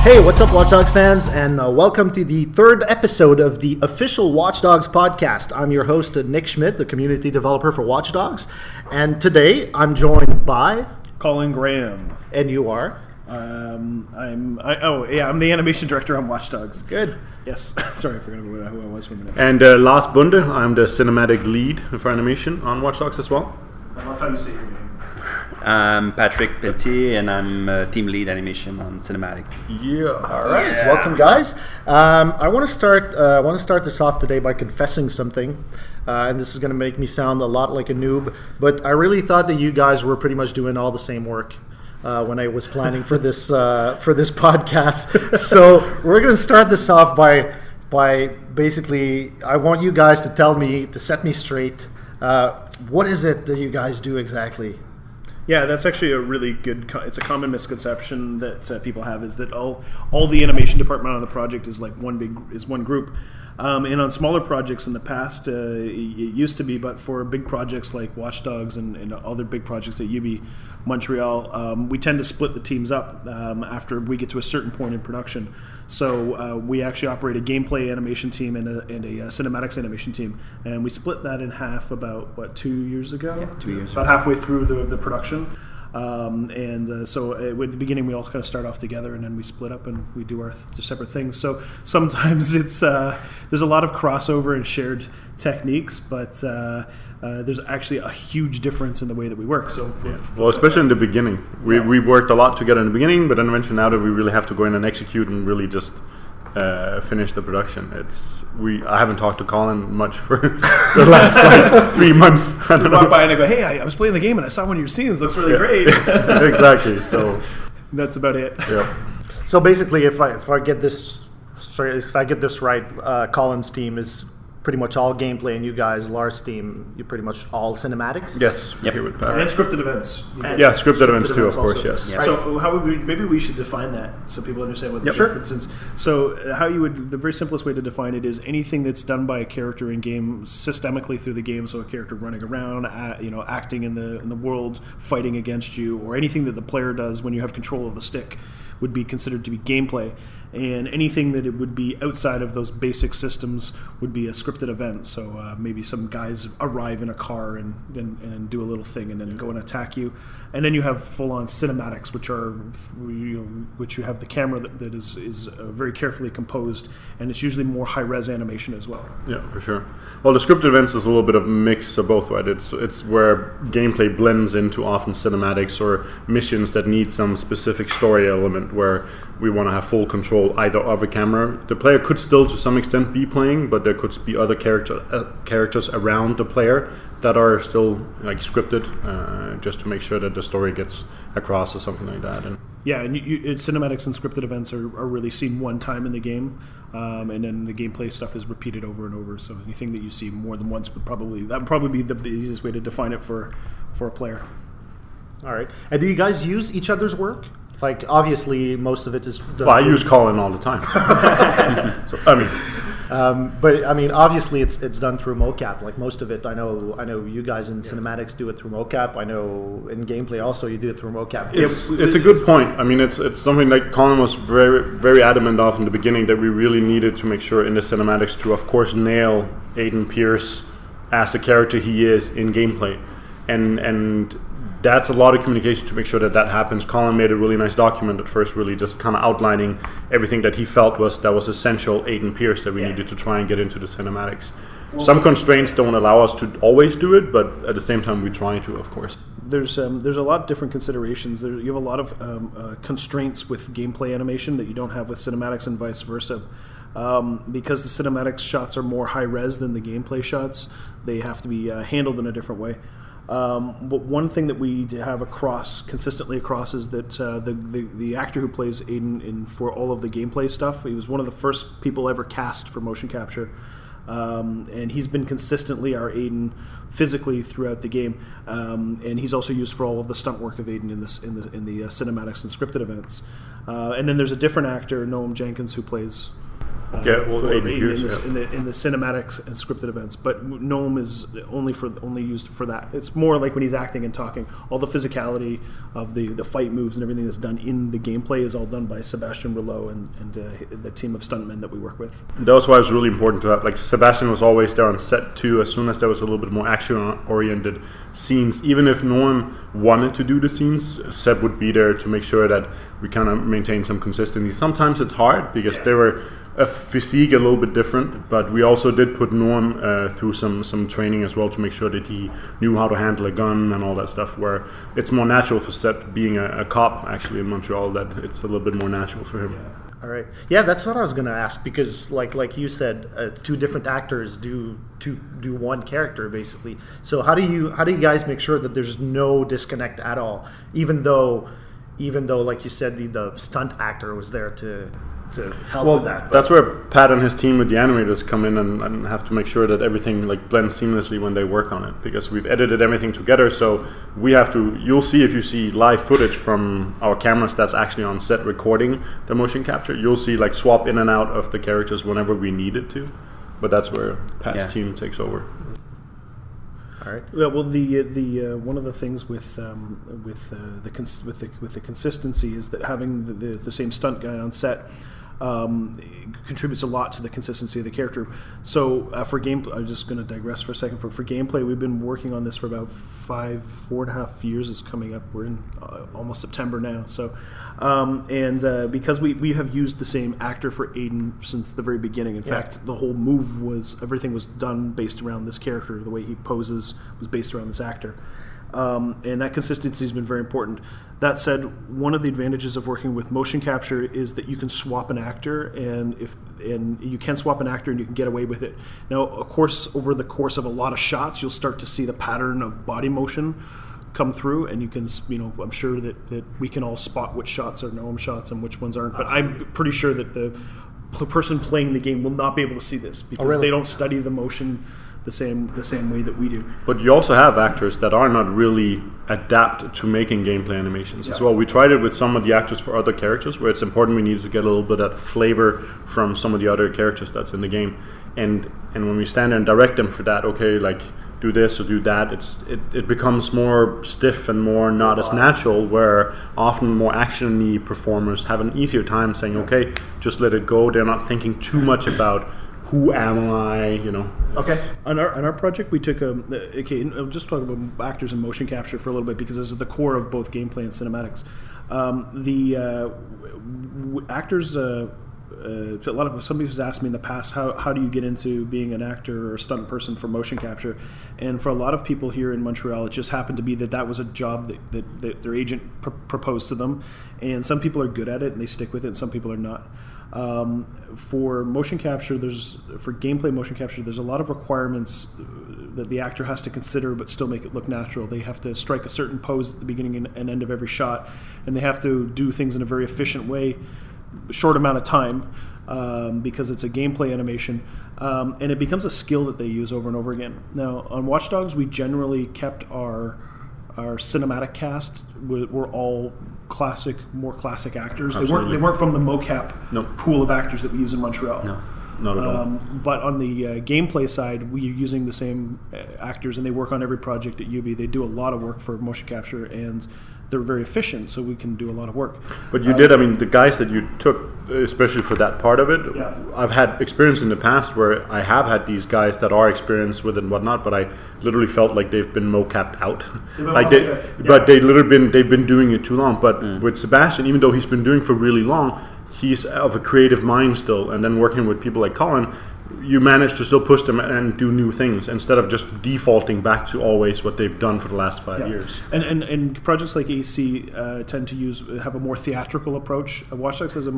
Hey, what's up, Watch Dogs fans, and welcome to the third episode of the official Watch Dogs podcast. I'm your host, Nick Schmidt, the community developer for Watch Dogs, and today I'm joined by Colin Graham. And you are? I'm the animation director on Watch Dogs. Good. Yes. Sorry, I forgot who I was for a minute. And Lars Bunde, I'm the cinematic lead for animation on Watch Dogs as well. I love how you say your name. I'm Patrick Pelletier, and I'm team lead animation on cinematics. Yeah. All right. Yeah. Welcome, guys. I want to start this off today by confessing something, and this is going to make me sound a lot like a noob. But I really thought that you guys were pretty much doing all the same work when I was planning for this podcast. So we're going to start this off by basically, I want you guys to set me straight. What is it that you guys do exactly? Yeah, that's actually a really good. It's a common misconception that people have, is that all the animation department on the project is like one group. And on smaller projects in the past, it used to be, but for big projects like Watch Dogs and other big projects at Ubi Montreal, we tend to split the teams up after we get to a certain point in production. So we actually operate a gameplay animation team and a cinematics animation team, and we split that in half about 2 years ago. Yeah, 2 years. About halfway through the production. So at the beginning we all kind of start off together, and then we split up and we do our separate things. So sometimes it's there's a lot of crossover and shared techniques, but there's actually a huge difference in the way that we work. So well, especially in the beginning, we worked a lot together in the beginning, but then eventually now that we really have to go in and execute and really just finish the production, I haven't talked to Colin much for the last 3 months. I don't walk by and I go, hey, I was playing the game and I saw one of your scenes. Looks really great. Exactly. So that's about it. Yeah. So basically, if I get this straight, if I get this right, Colin's team is pretty much all gameplay, and you guys, Lars' team, you're pretty much all cinematics. Yes. Yep. Here with And scripted events. Yeah, scripted events too, of course. Also. Yes. Yeah. So maybe we should define that so people understand what the difference is. So the very simplest way to define it is anything that's done by a character in game systemically through the game. So a character running around, acting in the world, fighting against you, or anything that the player does when you have control of the stick would be considered to be gameplay. And anything that it would be outside of those basic systems would be a scripted event. So maybe some guys arrive in a car and do a little thing and then go and attack you. And then you have full-on cinematics, which you have the camera that is very carefully composed, and it's usually more high-res animation as well. Yeah, for sure. Well, the scripted events is a little bit of a mix of both, right? It's where gameplay blends into often cinematics or missions that need some specific story element where we want to have full control either of a camera. The player could still to some extent be playing, but there could be other characters around the player that are still like scripted, just to make sure that the story gets across or something like that. And cinematics and scripted events are really seen one time in the game, and then the gameplay stuff is repeated over and over. So anything that you see more than once would probably be the easiest way to define it for a player. All right. And do you guys use each other's work? Like, obviously, most of it is done. Well, I use Colin all the time. So, but I mean, obviously, it's done through mocap. Like most of it, I know you guys in cinematics do it through mocap. I know in gameplay also you do it through mocap. It's a good point. I mean, it's something that Colin was very, very adamant of in the beginning, that we really needed to make sure in the cinematics to, of course, nail Aiden Pierce as the character he is in gameplay, and that's a lot of communication to make sure that happens. Colin made a really nice document at first, really just kind of outlining everything that he felt was essential Aiden Pierce that we needed to try and get into the cinematics. Well, some constraints don't allow us to always do it, but at the same time we try to, of course. There's a lot of different considerations. You have a lot of constraints with gameplay animation that you don't have with cinematics, and vice versa. Because the cinematics shots are more high res than the gameplay shots, they have to be handled in a different way. But one thing that we have consistently across is that the actor who plays Aiden for all of the gameplay stuff, he was one of the first people ever cast for motion capture, and he's been consistently our Aiden physically throughout the game, and he's also used for all of the stunt work of Aiden in the cinematics and scripted events. And then there's a different actor, Noam Jenkins, who plays Aiden Pierce, in the cinematics and scripted events. But Gnome is only used for that. It's more like when he's acting and talking. All the physicality of the fight moves and everything that's done in the gameplay is all done by Sebastian Rouleau and the team of stuntmen that we work with. That was why it was really important to have, like, Sebastian was always there on set too. As soon as there was a little bit more action-oriented scenes, even if no one wanted to do the scenes, Seb would be there to make sure that we kind of maintain some consistency. Sometimes it's hard because they were a physique a little bit different, but we also did put Norm through some training as well to make sure that he knew how to handle a gun and all that stuff, where it's more natural for Seb being a cop actually in Montreal, that it's a little bit more natural for him. All right. Yeah, that's what I was going to ask, because like you said, two different actors do one character basically. So how do you guys make sure that there's no disconnect at all, even though like you said the stunt actor was there to help with that? That's where Pat and his team with the animators come in and have to make sure that everything like blends seamlessly when they work on it, because we've edited everything together. So we have to, you'll see, if you see live footage from our cameras that's actually on set recording the motion capture, you'll see like swap in and out of the characters whenever we need it to. But that's where Pat's team takes over. All right. Yeah, well, the one of the things with the consistency is that having the same stunt guy on set contributes a lot to the consistency of the character. So for gameplay, I'm just going to digress for a second. For gameplay, we've been working on this for about 4.5 years. Is coming up. We're in almost September now. So because we have used the same actor for Aiden since the very beginning. In fact, the whole everything was done based around this character. The way he poses was based around this actor. And that consistency has been very important. That said, one of the advantages of working with motion capture is that you can swap an actor, and you can swap an actor and you can get away with it. Now, of course, over the course of a lot of shots, you'll start to see the pattern of body motion come through, and you can, I'm sure that we can all spot which shots are Gnome shots and which ones aren't. But I'm pretty sure that the person playing the game will not be able to see this because they don't study the motion the same way that we do. But you also have actors that are not really adapted to making gameplay animations as well. We tried it with some of the actors for other characters, where it's important we need to get a little bit of that flavor from some of the other characters that's in the game. And when we stand there and direct them for that, okay, like do this or do that, it becomes more stiff and more not as natural, where often more action-y performers have an easier time saying, okay, just let it go. They're not thinking too much about who am I, Okay. On our project, we took I'll just talk about actors and motion capture for a little bit, because this is the core of both gameplay and cinematics. Actors. Somebody who's asked me in the past, how do you get into being an actor or a stunt person for motion capture? And for a lot of people here in Montreal, it just happened to be that was a job that their agent proposed to them, and some people are good at it and they stick with it, and some people are not. For motion capture, for gameplay motion capture, there's a lot of requirements that the actor has to consider but still make it look natural. They have to strike a certain pose at the beginning and end of every shot, and they have to do things in a very efficient way, short amount of time, because it's a gameplay animation, and it becomes a skill that they use over and over again. Now, on Watch Dogs, we generally kept our cinematic cast were all more classic actors. Absolutely. They weren't from the mocap pool of actors that we use in Montreal. No, not at all. But on the gameplay side, we're using the same actors, and they work on every project at Ubi. They do a lot of work for motion capture, and they're very efficient, so we can do a lot of work. But you did, the guys that you took, especially for that part of it, I've had experience in the past where I have had these guys that are experienced with it and whatnot, but I literally felt like they've been mocapped out. But they've been doing it too long. But with Sebastian, even though he's been doing it for really long, he's of a creative mind still, and then working with people like Colin, you manage to still push them and do new things instead of just defaulting back to always what they've done for the last 5 years. And projects like AC tend to have a more theatrical approach. Watch Dogs has a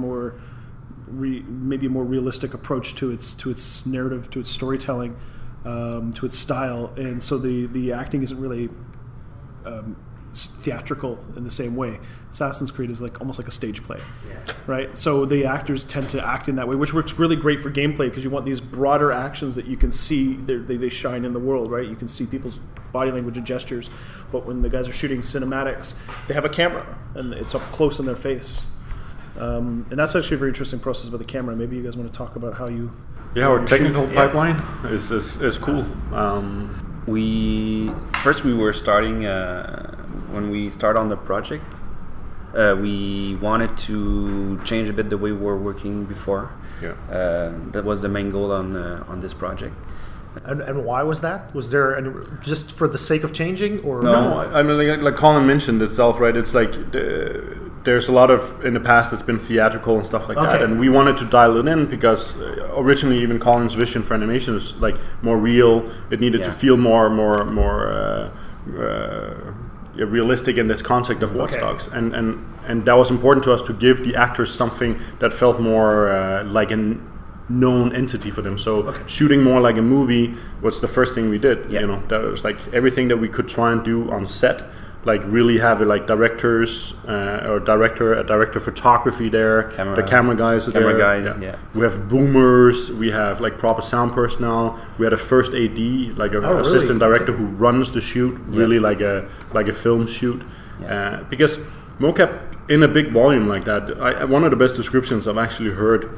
maybe a more realistic approach to its narrative, to its storytelling, to its style, and so the acting isn't really theatrical in the same way. Assassin's Creed is almost like a stage play, right? So the actors tend to act in that way, which works really great for gameplay, because you want these broader actions that you can see. They shine in the world, right? You can see people's body language and gestures. But when the guys are shooting cinematics, they have a camera and it's up close in their face. And that's actually a very interesting process with the camera. Maybe you guys want to talk about how you... Yeah, our technical pipeline is cool. We were starting when we start on the project. We wanted to change a bit the way we were working before. Yeah. That was the main goal on this project. And why was that? Was there just for the sake of changing, or no? I mean, like Colin mentioned itself, right? It's like there's a lot of in the past that's been theatrical and stuff like that, and we wanted to dial it in because originally even Colin's vision for animation was like more real. It needed to feel more realistic in this concept of Watch Dogs, and that was important to us to give the actors something that felt more like a known entity for them. So shooting more like a movie was the first thing we did. You know, that was like everything that we could try and do on set, like really have like directors or a director photography there, the camera guys are there. We have boomers, we have like proper sound personnel, we had a first AD, like a assistant director who runs the shoot, really like a film shoot. Because mocap in a big volume like that, one of the best descriptions I've actually heard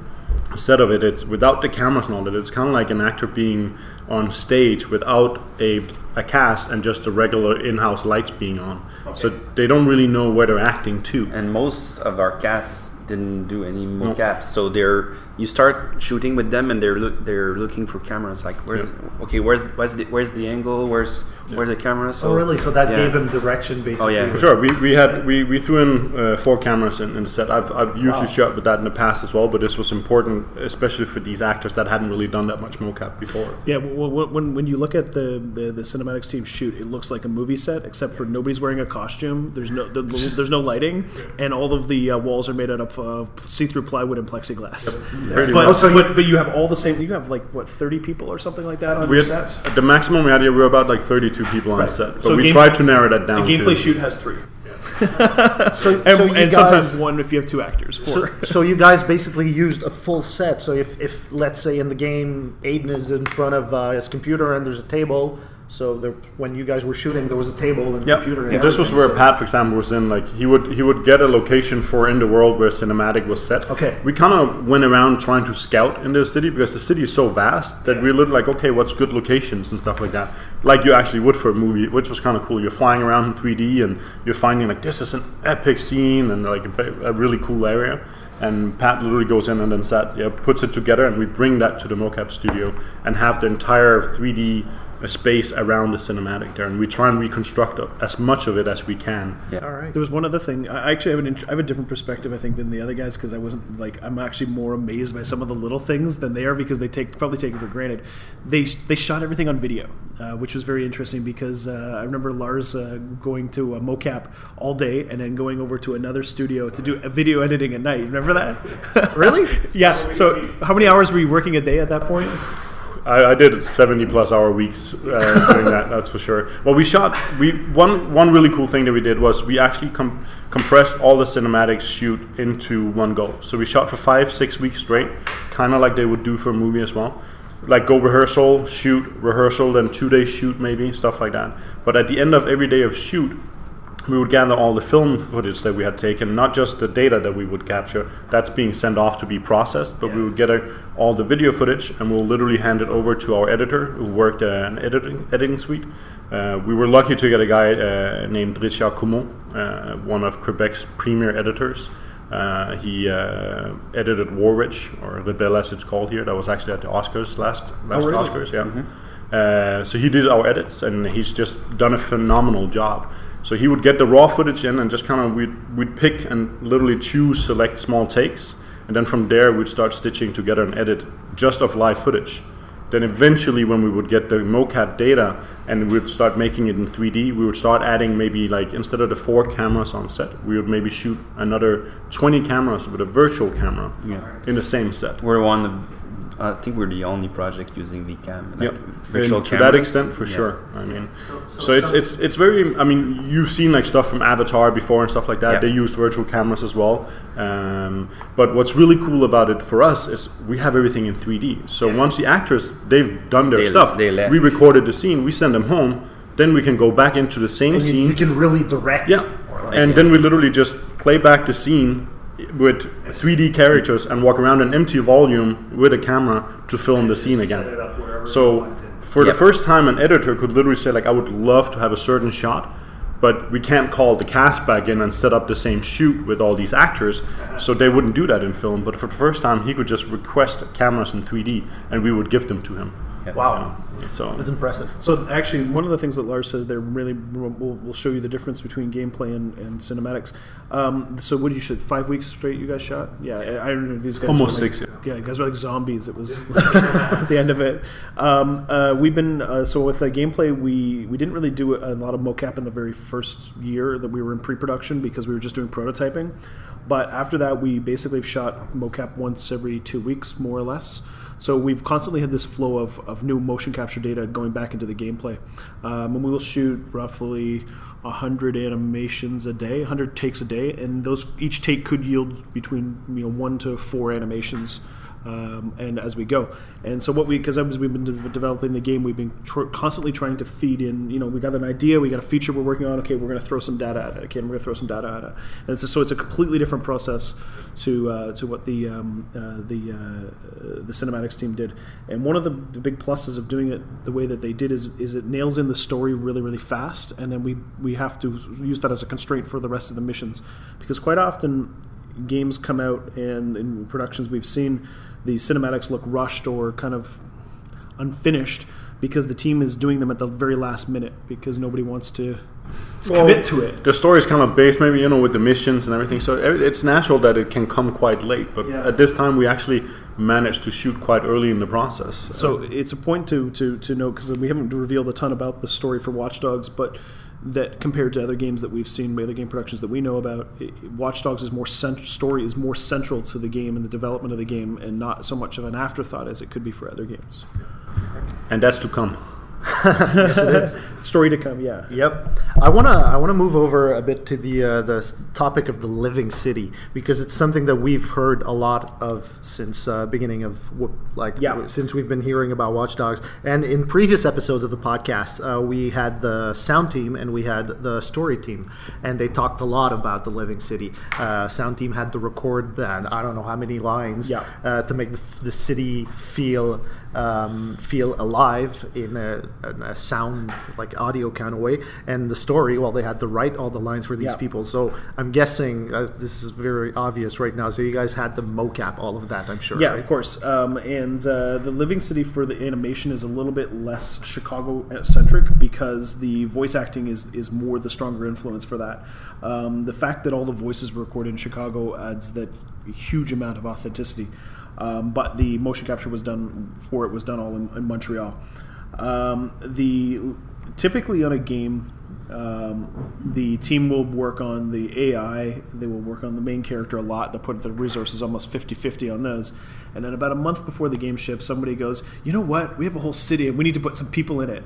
said of it's without the cameras and all that, it's kind of like an actor being on stage without a cast and just the regular in-house lights being on. So they don't really know where they're acting to. And most of our casts didn't do any mocaps, so you start shooting with them and they're looking for cameras, like where's the angle, where's the camera. So really? So that gave them direction, basically. For sure. We threw in 4 cameras in the set. I've usually shot with that in the past as well, but this was important, especially for these actors that hadn't really done that much mocap before. Yeah, when you look at the cinematics team shoot, it looks like a movie set, except for nobody's wearing a costume. There's no lighting, and all of the walls are made out of see-through plywood and plexiglass. But you have all the same. You have like what, 30 people or something like that on your set. The maximum we had here, we were about like 32 people on set, but so we tried to narrow that down. A gameplay shoot has 3. And sometimes 1 if you have 2 actors. 4. So you guys basically used a full set. So if let's say in the game Aiden is in front of his computer and there's a table. So when you guys were shooting, there was a table and a computer. And this was where Pat, for example, was in. Like he would get a location for in the world where cinematic was set. We kind of went around trying to scout in the city because the city is so vast that we looked like, okay, what's good locations and stuff like that. Like you actually would for a movie, which was kind of cool. You're flying around in 3D and you're finding like this is an epic scene and like a really cool area. And Pat literally goes in and then puts it together, and we bring that to the mocap studio and have the entire 3D space around the cinematic there, and we try and reconstruct as much of it as we can. All right. There was one other thing. I actually have a different perspective, I think, than the other guys, because I'm actually more amazed by some of the little things than they are, because they probably take it for granted. They shot everything on video, which was very interesting, because I remember Lars going to a mocap all day and then going over to another studio to do a video editing at night. Remember that? Really? Yeah. So how many hours were you working a day at that point? I did 70+ hour weeks doing that. That's for sure. Well, one really cool thing that we did was we actually compressed all the cinematics shoot into one go. So we shot for 5-6 weeks straight, kind of like they would do for a movie as well. Like go rehearsal, shoot, rehearsal, then 2 days shoot maybe, stuff like that. But at the end of every day of shoot, we would gather all the film footage that we had taken, not just the data that we would capture, that's being sent off to be processed, but we would gather all the video footage and we'll literally hand it over to our editor who worked an editing suite. We were lucky to get a guy named Richard Coumont, one of Quebec's premier editors. He edited War Witch, or Rebelle as it's called here. That was actually at the Oscars last really? Oscars, yeah. Mm-hmm. So he did our edits, and he's just done a phenomenal job. So he would get the raw footage in, and just kind of we'd pick and literally select small takes, and then from there we'd start stitching together an edit just of live footage. Then eventually, when we would get the mocap data and we'd start making it in 3D, we would start adding maybe, like, instead of the 4 cameras on set, we would maybe shoot another 20 cameras with a virtual camera in the same set. I think we're the only project using VCam. Like virtual to that extent, for sure. I mean, so it's very. I mean, you've seen like stuff from Avatar before and stuff like that. They used virtual cameras as well. But what's really cool about it for us is we have everything in 3D. So once the actors they've done their stuff, we recorded the scene, we send them home. Then we can go back into the same scene. You can really direct. Yeah, and then we literally just play back the scene with 3D characters and walk around an empty volume with a camera to film the scene again. So for the first time, an editor could literally say, like, I would love to have a certain shot, but we can't call the cast back in and set up the same shoot with all these actors, so they wouldn't do that in film. But for the first time, he could just request cameras in 3D, and we would give them to him. Wow. So that's impressive. So actually, one of the things that Lars says there really will show you the difference between gameplay and cinematics. So what did you shoot? 5 weeks straight you guys shot? Yeah, I remember these guys. Almost like, 6. Yeah, you guys were like zombies. It was at the end of it. We've been so with gameplay. We didn't really do a lot of mocap in the very first year that we were in pre-production because we were just doing prototyping. But after that, we basically have shot mocap once every 2 weeks, more or less. So we've constantly had this flow of new motion capture data going back into the gameplay. And we will shoot roughly 100 animations a day, 100 takes a day, and each take could yield between 1 to 4 animations. And as we go, and so because we've been developing the game, we've been constantly trying to feed in. We got an idea, we got a feature we're working on. Okay, we're going to throw some data at it. Okay, we're going to throw some data at it, and so it's a completely different process to what the cinematics team did. And one of the big pluses of doing it the way that they did is it nails in the story really, really fast, and then we have to use that as a constraint for the rest of the missions, because quite often games come out and in productions we've seen the cinematics look rushed or kind of unfinished because the team is doing them at the very last minute because nobody wants to commit to it. The story is kind of based maybe with the missions and everything, so it's natural that it can come quite late, but at this time we actually managed to shoot quite early in the process. So it's a point to note, because we haven't revealed a ton about the story for Watch Dogs, but that compared to other games that we've seen, other game productions that we know about, Watch Dogs is story is more central to the game and the development of the game, and not so much of an afterthought as it could be for other games. And that's to come. Yes, it is. Story to come, yeah. Yep. I wanna move over a bit to the topic of the living city, because it's something that we've heard a lot of since beginning of since we've been hearing about Watch Dogs. And in previous episodes of the podcast, we had the sound team and we had the story team, and they talked a lot about the living city. Sound team had to record that I don't know how many lines to make the city feel alive in a sound, like audio kind of way, and the story, well, they had to write all the lines for these people. So I'm guessing this is very obvious right now, so you guys had to mocap all of that, I'm sure. Yeah, right? Of course. The living city for the animation is a little bit less Chicago centric because the voice acting is more the stronger influence for that. The fact that all the voices were recorded in Chicago adds that huge amount of authenticity. But the motion capture was done all in Montreal. Typically on a game, the team will work on the AI, they will work on the main character a lot, they'll put the resources almost 50-50 on those, and then about a month before the game ships, somebody goes, you know what, we have a whole city and we need to put some people in it.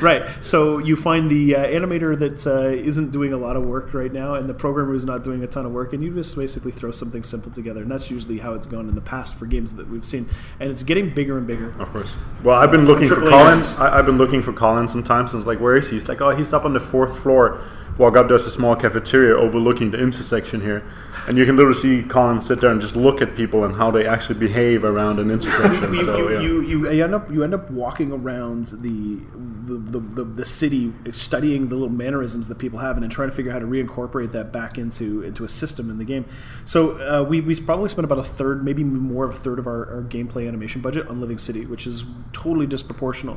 Right, so you find the animator that isn't doing a lot of work right now, and the programmer who's not doing a ton of work, and you just basically throw something simple together, and that's usually how it's gone in the past for games that we've seen, and it's getting bigger and bigger. Of course. Well, I've been looking for Colin. I've been looking for Colin sometimes, and it's like, where is he? He's like, oh, he's up on the 4th floor. Walk up, there's a small cafeteria overlooking the intersection here, and you can literally see Colin sit there and just look at people and how they actually behave around an intersection. You end up walking around the city, studying the little mannerisms that people have, and then trying to figure out how to reincorporate that back into a system in the game. So we probably spent about a third, maybe more of a third of our gameplay animation budget on Living City, which is totally disproportional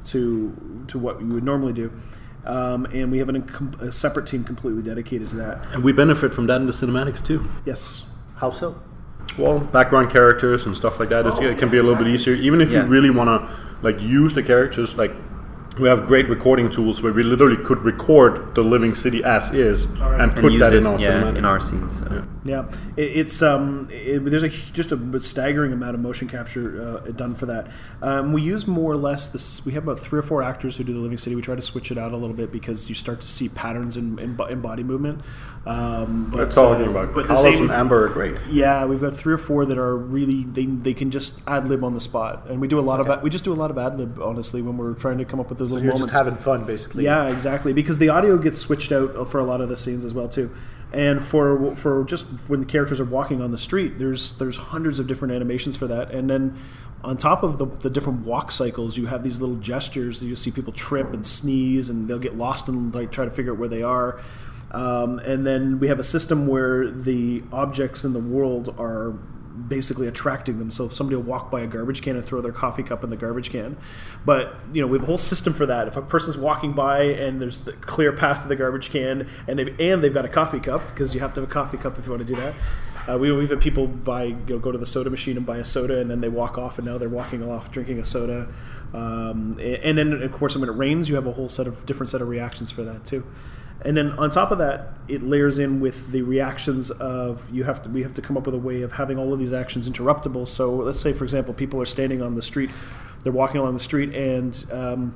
to what we would normally do. And we have a separate team completely dedicated to that. And we benefit from that in the cinematics too. Yes. How so? Well, background characters and stuff like that. It can be a little bit easier. Even if you really want to use the characters, we have great recording tools where we literally could record the living city as is and put that in our cinematics. In our scenes. So. Yeah, there's just a staggering amount of motion capture done for that. We use more or less this. We have about 3 or 4 actors who do the living city. We try to switch it out a little bit because you start to see patterns in body movement. That's all I'm talking about. But Carlos and Amber are great. Yeah, we've got 3 or 4 that are really they can just ad lib on the spot, and we do a lot of we just do a lot of ad lib honestly when we're trying to come up with those little you're moments. Just having fun basically. Yeah, exactly, because the audio gets switched out for a lot of the scenes as well too. And for just when the characters are walking on the street, there's hundreds of different animations for that. And then on top of the different walk cycles, you have these little gestures that you see people trip and sneeze, and they'll get lost and like try to figure out where they are. And then we have a system where the objects in the world are basically attracting them. So somebody will walk by a garbage can and throw their coffee cup in the garbage can. But we have a whole system for that. If a person's walking by and there's the clear path to the garbage can, and they've got a coffee cup, because you have to have a coffee cup if you want to do that. We've had people go to the soda machine and buy a soda, and then they walk off, and now they're walking off drinking a soda. And then of course when it rains, you have a whole different set of reactions for that too. And then on top of that, it layers in with the reactions of we have to come up with a way of having all of these actions interruptible. So let's say, for example, people are standing on the street, they're walking along the street, and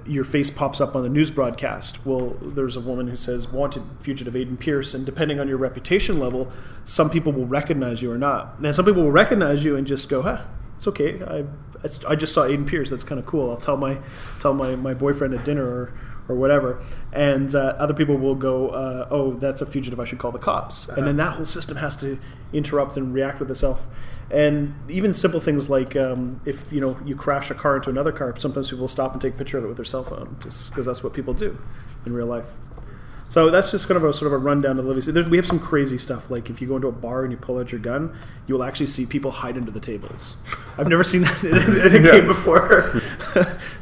your face pops up on the news broadcast. Well, there's a woman who says, "Wanted fugitive Aiden Pierce," and depending on your reputation level, some people will recognize you or not. And some people will recognize you and just go, "Huh, it's okay. I just saw Aiden Pierce. That's kind of cool. I'll tell my boyfriend at dinner or whatever." And other people will go, "Oh, that's a fugitive. I should call the cops." And then that whole system has to interrupt and react with itself. And even simple things like if you crash a car into another car, sometimes people will stop and take a picture of it with their cell phone, just because that's what people do in real life. So that's just kind of a sort of a rundown of the living city. We have some crazy stuff. Like if you go into a bar and you pull out your gun, you will actually see people hide under the tables. I've never seen that in a game before.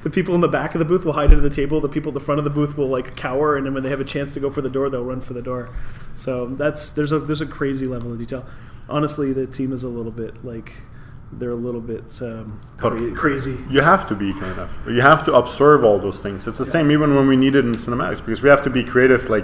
The people in the back of the booth will hide under the table. The people at the front of the booth will like cower, and then when they have a chance to go for the door, they'll run for the door. So there's a crazy level of detail. Honestly, the team is a little bit they're a little bit crazy. You have to be kind of. You have to observe all those things. It's the same even when we need it in cinematics, because we have to be creative. Like,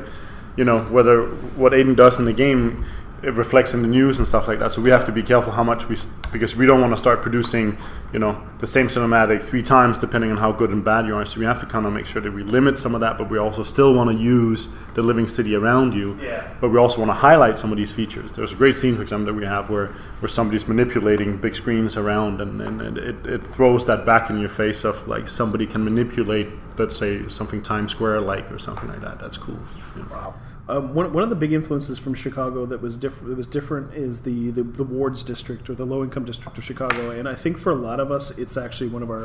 whether what Aiden does in the game, it reflects in the news and stuff like that. So we have to be careful how much because we don't want to start producing, the same cinematic 3 times depending on how good and bad you are. So we have to kind of make sure that we limit some of that, but we also still want to use the living city around you. Yeah. But we also want to highlight some of these features. There's a great scene, for example, that we have where somebody's manipulating big screens around, and it throws that back in your face of like somebody can manipulate, let's say, something Times Square like or something like that. That's cool. Yeah. Wow. One of the big influences from Chicago that was different is the Wards district, or the low-income district of Chicago, and I think for a lot of us it's actually one of our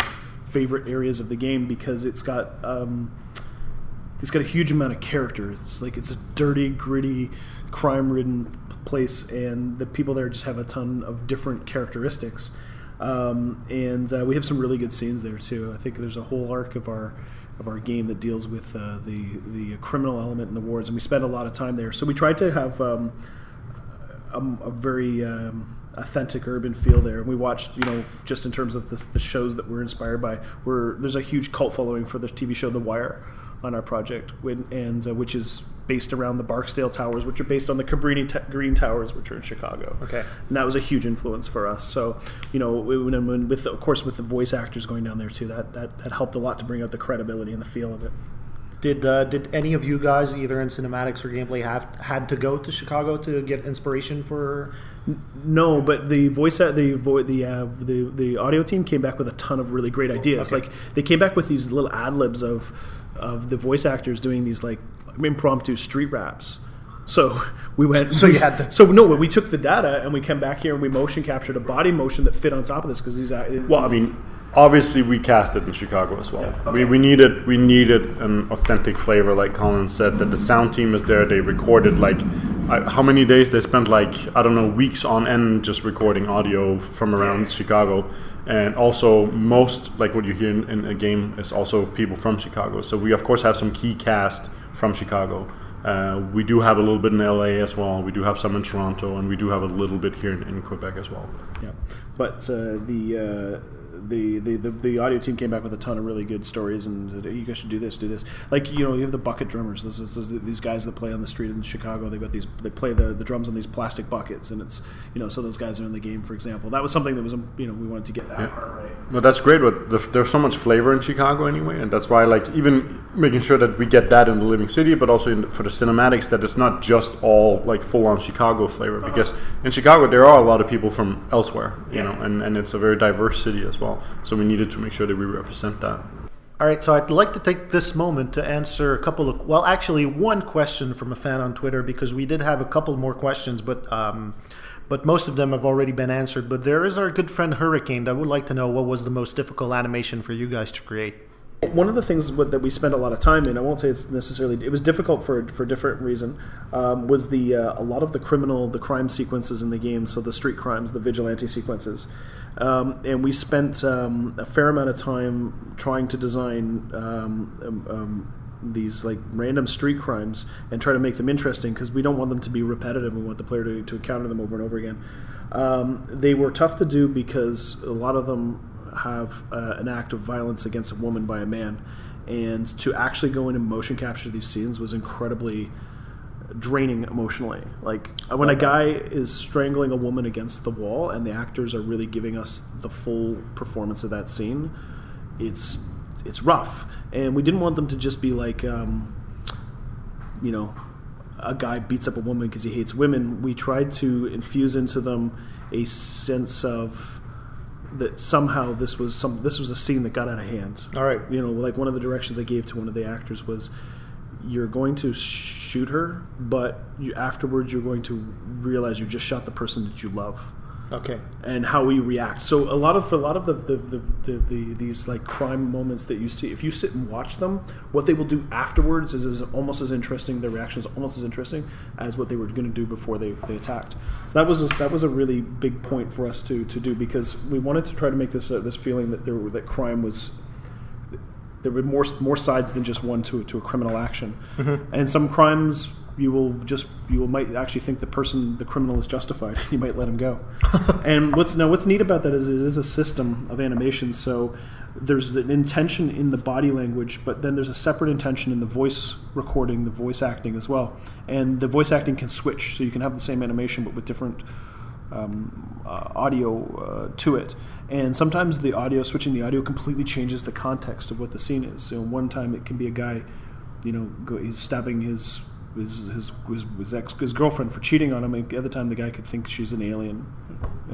favorite areas of the game, because it's got a huge amount of character. It's a dirty, gritty, crime-ridden place, and the people there just have a ton of different characteristics, and we have some really good scenes there too. I think there's a whole arc of our game that deals with the criminal element in the wards, and we spend a lot of time there. So we tried to have a very authentic urban feel there. And we watched, just in terms of the shows that we're inspired by, there's a huge cult following for the TV show The Wire on our project, which is based around the Barksdale Towers, which are based on the Cabrini Green Towers, which are in Chicago. Okay, and that was a huge influence for us. So, of course, with the voice actors going down there too, that helped a lot to bring out the credibility and the feel of it. Did any of you guys, either in cinematics or gameplay, had to go to Chicago to get inspiration for? No, but the audio team came back with a ton of really great ideas. Okay. Like they came back with these little ad libs of the voice actors doing these like impromptu street raps. So we went. So you had to. So no, we took the data and we came back here and we motion captured a body motion that fit on top of this, because these. Well, I mean, obviously we cast it in Chicago as well. Yeah. Okay. We needed an authentic flavor, like Colin said. That the sound team is there. They recorded how many days they spent, weeks on end just recording audio from around Chicago. And also most, like what you hear in a game, is also people from Chicago. So we of course have some key cast from Chicago. We do have a little bit in LA as well. We do have some in Toronto, and we do have a little bit here in Quebec as well. Yeah, but the audio team came back with a ton of really good stories, and said, hey, you guys should do this. Like, you have the bucket drummers. This is these guys that play on the street in Chicago. They play the drums on these plastic buckets, and it's so those guys are in the game, for example. That was something that was we wanted to get that part right. Well, that's great. But there's so much flavor in Chicago anyway, and that's why even making sure that we get that in the living city, but also for the cinematics, that it's not just all like full on Chicago flavor, because in Chicago there are a lot of people from elsewhere, and it's a very diverse city as well. So we needed to make sure that we represent that. All right, so I'd like to take this moment to answer a couple of, well, actually one question from a fan on Twitter, because we did have a couple more questions, but most of them have already been answered. But there is our good friend Hurricane that would like to know what was the most difficult animation for you guys to create. One of the things that we spent a lot of time in, I won't say it's necessarily, it was difficult for a different reason, was a lot of the crime sequences in the game, so the street crimes, the vigilante sequences. And we spent a fair amount of time trying to design these like random street crimes and try to make them interesting, because we don't want them to be repetitive. We want the player to encounter them over and over again. They were tough to do because a lot of them have an act of violence against a woman by a man, and to actually go in and motion capture these scenes was incredibly draining emotionally. Like when a guy is strangling a woman against the wall and the actors are really giving us the full performance of that scene, it's rough. And we didn't want them to just be like a guy beats up a woman because he hates women. We tried to infuse into them a sense of that somehow this was a scene that got out of hand. All right. Like one of the directions I gave to one of the actors was, you're going to shoot her, but afterwards you're going to realize you just shot the person that you love. Okay. And how we react. So a lot of these like crime moments that you see, if you sit and watch them, what they will do afterwards is almost as interesting. Their reaction is almost as interesting as what they were going to do before they attacked. So that was a really big point for us to do, because we wanted to try to make this feeling that crime was. There were more sides than just one to a criminal action. Mm-hmm. And some crimes you might actually think the criminal is justified. You might let him go. And what's neat about that is it is a system of animation. So there's an intention in the body language, but then there's a separate intention in the voice recording, the voice acting as well. And the voice acting can switch, so you can have the same animation but with different audio to it. And sometimes switching the audio completely changes the context of what the scene is. So one time it can be a guy, he's stabbing his girlfriend for cheating on him, and the other time the guy could think she's an alien.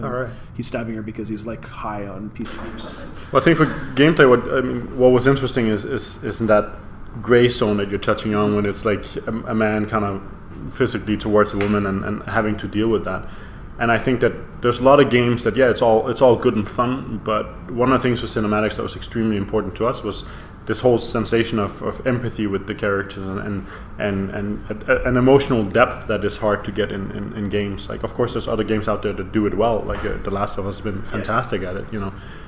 All right. He's stabbing her because he's like high on PCP or something. Well, I think for gameplay, what was interesting is in that gray zone that you're touching on, when it's like a man kind of physically towards a woman and having to deal with that. And I think that there's a lot of games that, it's all good and fun, but one of the things with cinematics that was extremely important to us was this whole sensation of empathy with the characters and an emotional depth that is hard to get in games. Like, of course, there's other games out there that do it well. Like The Last of Us has been fantastic at it,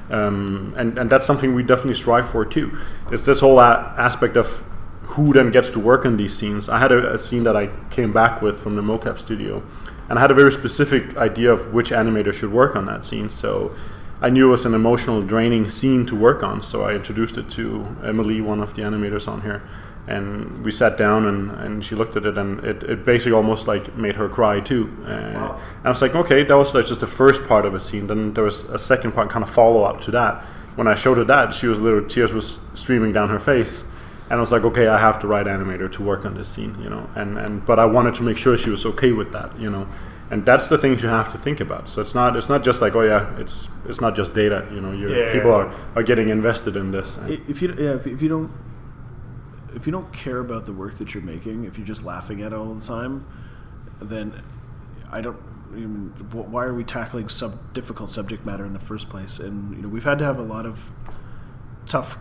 and that's something we definitely strive for too. It's this whole aspect of who then gets to work on these scenes. I had a scene that I came back with from the mocap studio, and I had a very specific idea of which animator should work on that scene. So I knew it was an emotional, draining scene to work on. So I introduced it to Emily, one of the animators on here. And we sat down and she looked at it, and it basically almost like made her cry too. Wow. And I was like, okay, that was like just the first part of a scene. Then there was a second part, kind of follow up to that. When I showed her that, she was tears was streaming down her face. And I was like, okay, I have the right animator to work on this scene, but I wanted to make sure she was okay with that, and that's the things you have to think about. So it's not just like, it's not just data, people are getting invested in this. If you don't care about the work that you're making, if you're just laughing at it all the time, then why are we tackling difficult subject matter in the first place? And we've had to have a lot of tough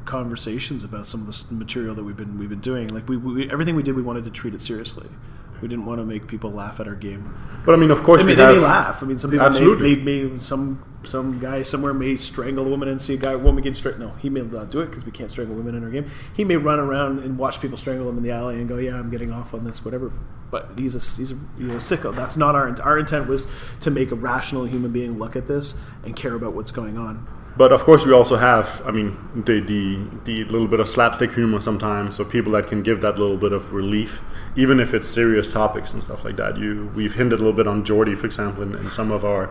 conversations about some of the material that we've been doing. Like we everything we did, we wanted to treat it seriously. We didn't want to make people laugh at our game. But of course, they may laugh. Some people may some guy somewhere may strangle a woman and see a woman getting strangled. No, he may not do it because we can't strangle women in our game. He may run around and watch people strangle him in the alley and go, "Yeah, I'm getting off on this, whatever." But he's a sicko. That's not our intent. Was to make a rational human being look at this and care about what's going on. But of course, we also have, the little bit of slapstick humor sometimes, so people that can give that little bit of relief, even if it's serious topics and stuff like that. We've hinted a little bit on Jordy, for example, in some of our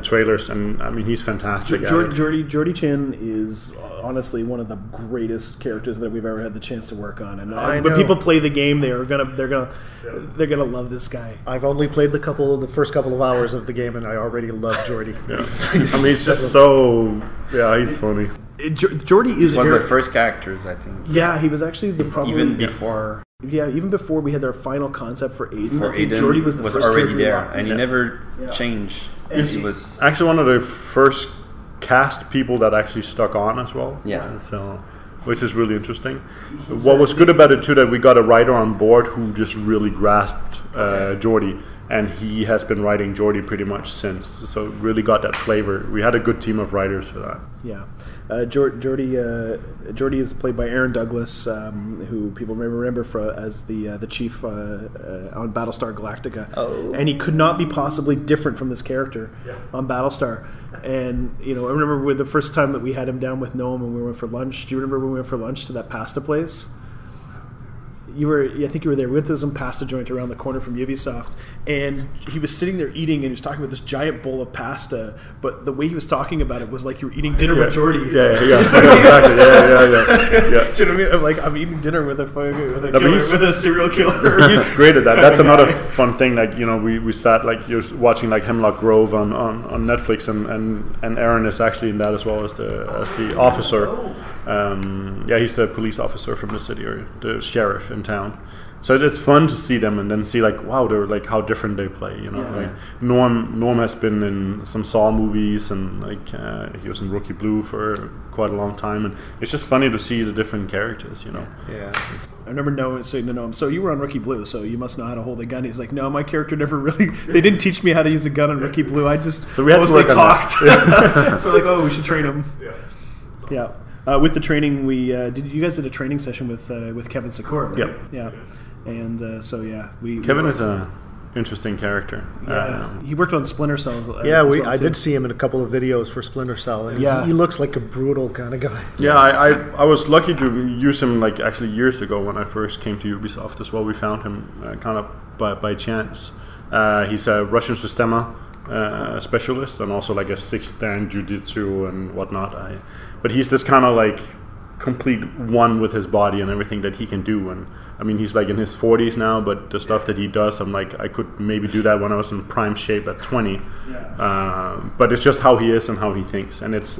trailers, and he's fantastic. Jordy Chin is honestly one of the greatest characters that we've ever had the chance to work on. And when people play the game, they're gonna love this guy. I've only played the first couple of hours of the game, and I already love Jordy. Yeah. He's just so he's funny. Jordy is one of the first characters, I think. Yeah, he was actually even before. Yeah, even before we had our final concept for Aiden. For I think Aiden Jordy was the first already there, character and he never changed. And he was actually one of the first cast people that actually stuck on as well. Yeah. So, which is really interesting. What was good about it too, that we got a writer on board who just really grasped Jordy, and he has been writing Jordy pretty much since. So really got that flavor. We had a good team of writers for that. Yeah. Jordy is played by Aaron Douglas, who people may remember as the chief on Battlestar Galactica. Oh. And he could not be possibly different from this character on Battlestar. And I remember the first time that we had him down with Noam and we went for lunch. Do you remember when we went for lunch to that pasta place? I think you were there. We went to some pasta joint around the corner from Ubisoft, and he was sitting there eating, and he was talking about this giant bowl of pasta. But the way he was talking about it was like you were eating dinner with Jordy. Yeah, exactly. Yeah. Do you know what I mean? I'm like, I'm eating dinner with a serial killer. He's great at that. That's another fun thing. Like we sat like you're watching like Hemlock Grove on Netflix, and Aaron is actually in that as well as the officer. He's the police officer from the city, or the sheriff in town. So it's fun to see them and then see like, wow, they're like how different they play. Like Norm has been in some Saw movies, and like he was in Rookie Blue for quite a long time, and it's just funny to see the different characters. Yeah. I remember saying to Noam, so you were on Rookie Blue, so you must know how to hold a gun. He's like, no, my character never really. They didn't teach me how to use a gun on Rookie Blue. I just mostly talked. So we're like, oh, we should train him. Yeah. With the training, you guys did a training session with Kevin Secor, right? Yep. Yeah. And Kevin is a interesting character. Yeah, he worked on Splinter Cell. I did see him in a couple of videos for Splinter Cell, and he looks like a brutal kind of guy. Yeah, I was lucky to use him like actually years ago when I first came to Ubisoft as well. We found him kind of by chance. He's a Russian Systema specialist, and also like a sixth dan jiu-jitsu and whatnot. But he's this kind of like complete one with his body and everything that he can do. And I mean, he's like in his 40s now, but the stuff that he does, I'm like, I could maybe do that when I was in prime shape at 20. But it's just how he is and how he thinks. And it's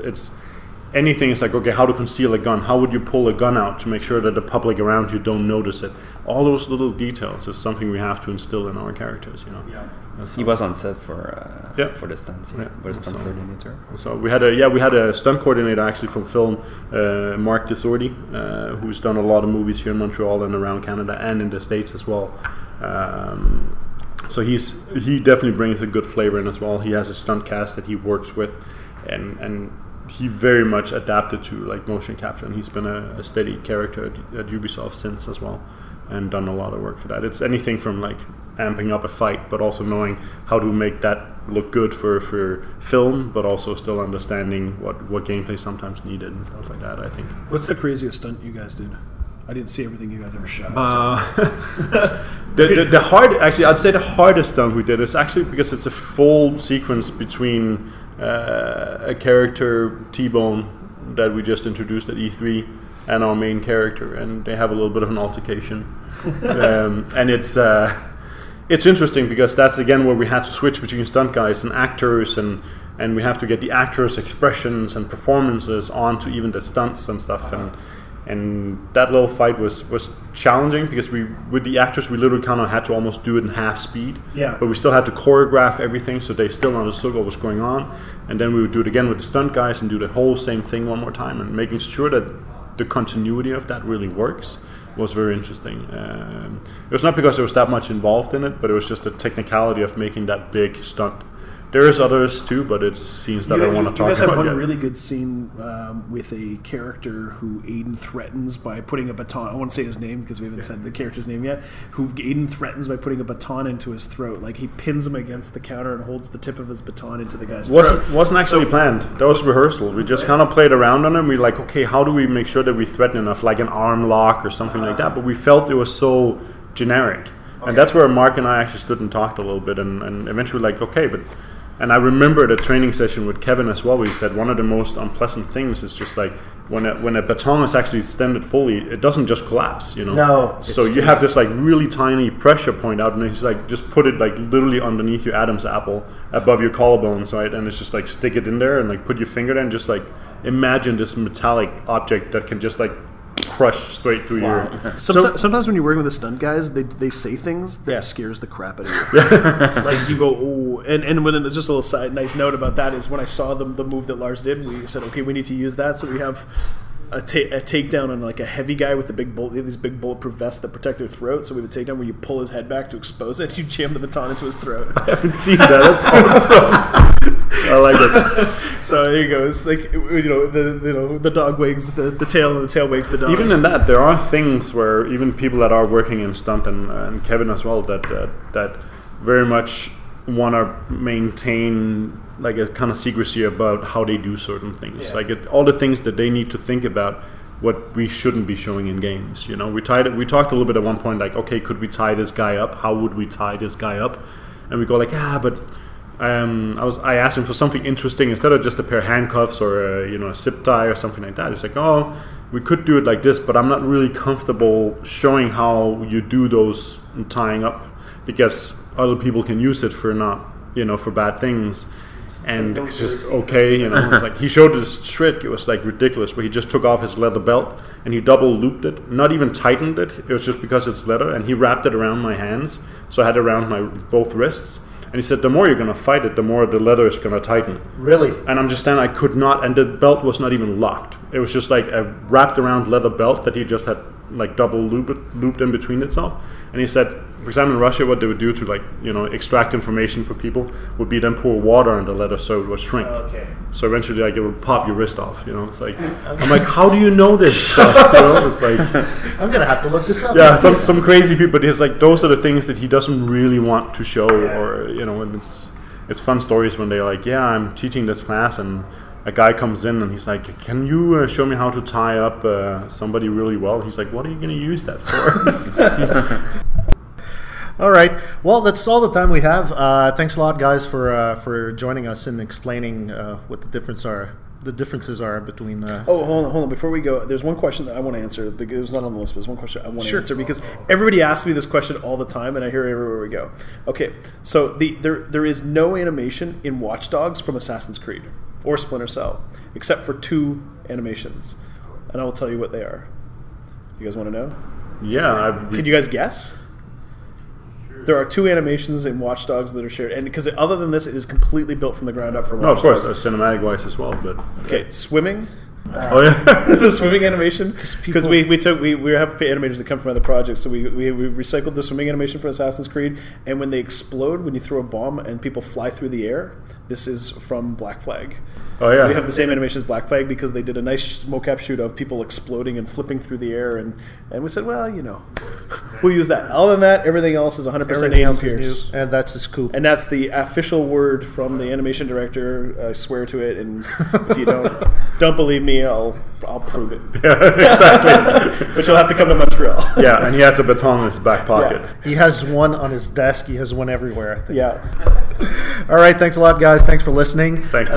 anything is like, okay, how to conceal a gun? How would you pull a gun out to make sure that the public around you don't notice it? All those little details is something we have to instill in our characters, He was on set for the stunts. Was stunt coordinator. So we had a stunt coordinator actually from film, Mark Desordi, who's done a lot of movies here in Montreal and around Canada and in the States as well. So he definitely brings a good flavor in as well. He has a stunt cast that he works with, and he very much adapted to like motion capture, and he's been a steady character at Ubisoft since as well, and done a lot of work for that. It's anything from like amping up a fight, but also knowing how to make that look good for film, but also still understanding what gameplay sometimes needed and stuff like that, I think. What's the craziest stunt you guys did? I didn't see everything you guys ever shot. I'd say the hardest stunt we did is actually because it's a full sequence between a character, T-Bone, that we just introduced at E3, and our main character, and they have a little bit of an altercation. And it's interesting because that's again where we had to switch between stunt guys and actors, and we have to get the actors' expressions and performances onto even the stunts and stuff. And that little fight was challenging because with the actors we literally kind of had to almost do it in half speed. Yeah. But we still had to choreograph everything so they still understood what was going on. And then we would do it again with the stunt guys and do the whole same thing one more time, and making sure that the continuity of that really works was very interesting. It was not because there was that much involved in it, but it was just the technicality of making that big stunt. There is others too, but it's scenes that I want to talk about. You guys have one really good scene with a character who Aiden threatens by putting a baton. I won't say his name because we haven't said the character's name yet. Who Aiden threatens by putting a baton into his throat. Like he pins him against the counter and holds the tip of his baton into the guy's throat. Wasn't actually planned. That was rehearsal. We just kind of played around on him. We like, okay, how do we make sure that we threaten enough, like an arm lock or something like that? But we felt it was so generic. And that's where Mark and I actually stood and talked a little bit, and eventually like, okay, but And I remember the training session with Kevin as well, where he said one of the most unpleasant things is just like when a baton is actually extended fully, it doesn't just collapse, you know. No. So you have this like really tiny pressure point out, and it's like just put it like literally underneath your Adam's apple, above your collarbones, right? And it's just like stick it in there and like put your finger there and just like imagine this metallic object that can just like crush straight through your. Sometimes when you're working with the stunt guys, they say things that scares the crap out of you. Like you go, oh, and when just a little nice note about that is when I saw the move that Lars did, we said, okay, we need to use that, so we have a takedown on like a heavy guy with the big these big bulletproof vests that protect their throat. So we have a takedown where you pull his head back to expose it. You jam the baton into his throat. I haven't seen that. That's awesome. I like it. So there you go. It's like the dog wags the tail and the tail wags the dog. Even in that, there are things where even people that are working in stunt and Kevin as well that very much want to maintain like a kind of secrecy about how they do certain things. Like all the things that they need to think about, what we shouldn't be showing in games. You know, we talked a little bit at one point, like, okay, could we tie this guy up? How would we tie this guy up? And we go like, but I asked him for something interesting instead of just a pair of handcuffs or a zip tie or something like that. It's like, oh, we could do it like this, but I'm not really comfortable showing how you do those tying up because other people can use it for for bad things. And it's just okay, it's like he showed this trick. It was like ridiculous, where he just took off his leather belt and he double looped it, not even tightened it. It was just because it's leather, and he wrapped it around my hands, so I had it around my both wrists. And he said, the more you're going to fight it, the more the leather is going to tighten. Really? And I'm just standing, I could not, and the belt was not even locked. It was just like a wrapped around leather belt that he just had like double looped in between itself. And he said, for example, in Russia, what they would do to extract information for people would be then pour water on the leather so it would shrink. Okay. So eventually, like, it would pop your wrist off. It's like, I'm like, how do you know this stuff? It's like, I'm gonna have to look this up. Yeah, some crazy people. But it's like those are the things that he doesn't really want to show, or and it's fun stories when they're like, yeah, I'm teaching this class and a guy comes in and he's like, can you show me how to tie up somebody really well? He's like, what are you going to use that for? All right. Well, that's all the time we have. Thanks a lot, guys, for joining us and explaining what the differences are between. Hold on. Before we go, there's one question that I want to answer. It was not on the list, but there's one question I want to answer because everybody asks me this question all the time, and I hear it everywhere we go. Okay, so there is no animation in Watch Dogs from Assassin's Creed or Splinter Cell, except for 2 animations, and I will tell you what they are. You guys want to know? Yeah. Could you guys guess? There are 2 animations in Watch Dogs that are shared, and because other than this, it is completely built from the ground up for Watch Dogs. No, of course, cinematic wise as well. But okay, swimming. The swimming animation, because we have animators that come from other projects, so we recycled the swimming animation for Assassin's Creed, and when they explode, when you throw a bomb and people fly through the air, this is from Black Flag. Oh yeah, we have the same animation as Black Flag because they did a nice mocap shoot of people exploding and flipping through the air, and we said, well, we'll use that. Other than that, everything else is 100% Aiden Pierce, and that's his scoop. And that's the official word from the animation director. I swear to it, and if you don't believe me, I'll prove it. Yeah, exactly. But you'll have to come to Montreal. Yeah, and he has a baton in his back pocket. Yeah. He has one on his desk. He has one everywhere, I think. Yeah. All right. Thanks a lot, guys. Thanks for listening. Thanks.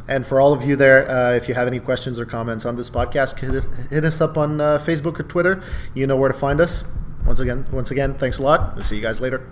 And for all of you there, if you have any questions or comments on this podcast, hit us up on Facebook or Twitter. You know where to find us. Once again, thanks a lot. We'll see you guys later.